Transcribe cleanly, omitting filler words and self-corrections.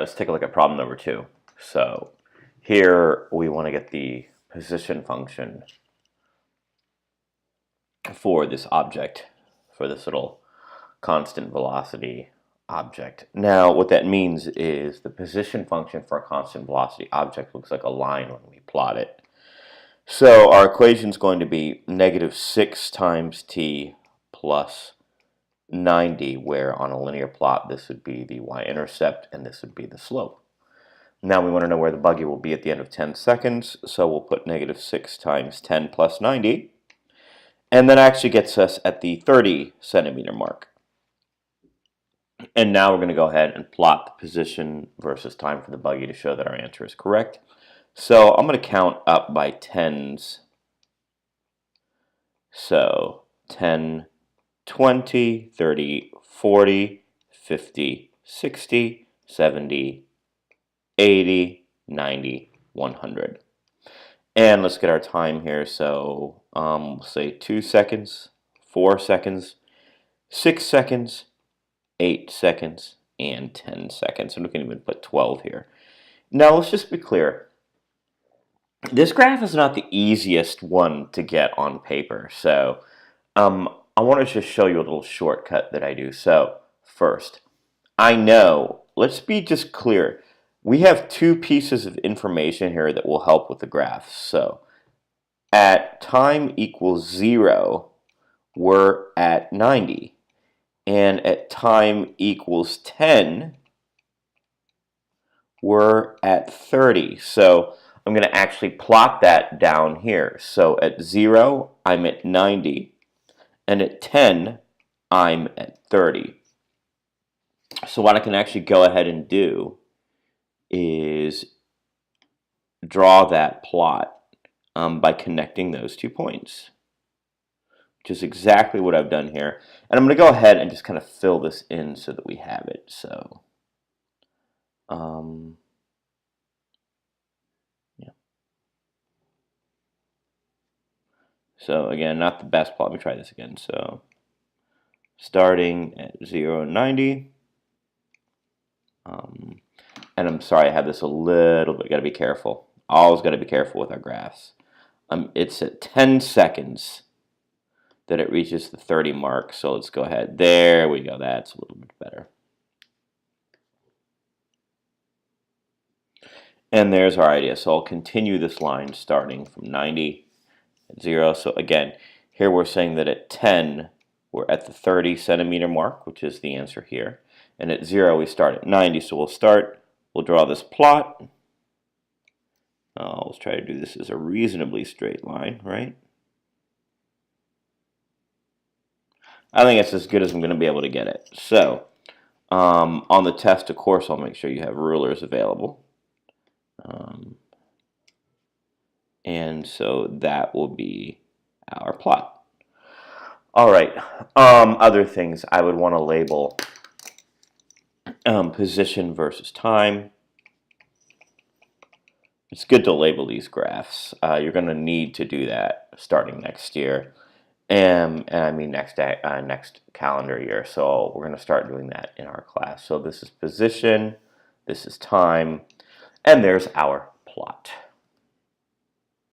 let's take a look at problem number 2. So here we want to get the position function for this object, for this little constant velocity object. Now what that means is the position function for a constant velocity object looks like a line when we plot it. So our equation is going to be -6 times t plus 90, where on a linear plot this would be the y-intercept and this would be the slope. Now we want to know where the buggy will be at the end of 10 seconds, so we'll put -6 times 10 plus 90, and that actually gets us at the 30 centimeter mark. And now we're going to go ahead and plot the position versus time for the buggy to show that our answer is correct. So I'm going to count up by tens. So 10, 20, 30, 40, 50, 60, 70, 80, 90, 100. And let's get our time here. So we'll say 2 seconds, 4 seconds, 6 seconds, 8 seconds, and 10 seconds. And we can even put 12 here. Now let's just be clear. This graph is not the easiest one to get on paper. So I want to just show you a little shortcut that I do. So first, I know, let's be just clear. We have 2 pieces of information here that will help with the graph. So at time equals 0, we're at 90. And at time equals 10, we're at 30. So I'm going to actually plot that down here. So at 0, I'm at 90. And at 10, I'm at 30. So what I can actually go ahead and do is draw that plot by connecting those 2 points, which is exactly what I've done here. And I'm going to go ahead and just kind of fill this in so that we have it. So, yeah. So again, not the best plot. Let me try this again. So starting at 0 and 90. And I'm sorry, I have this a little bit. Got to be careful. Always got to be careful with our graphs. It's at 10 seconds that it reaches the 30 mark. So let's go ahead. There we go. That's a little bit better. And there's our idea. So I'll continue this line starting from 90 at 0. So again, here we're saying that at 10, we're at the 30 centimeter mark, which is the answer here. And at 0, we start at 90. So we'll draw this plot. Let's try to do this as a reasonably straight line, right? I think it's as good as I'm going to be able to get it. So on the test, of course, I'll make sure you have rulers available. And so that will be our plot. All right, other things I would want to label position versus time. It's good to label these graphs. You're going to need to do that starting next year, and I mean next calendar year. So we're going to start doing that in our class. So this is position, this is time, and there's our plot.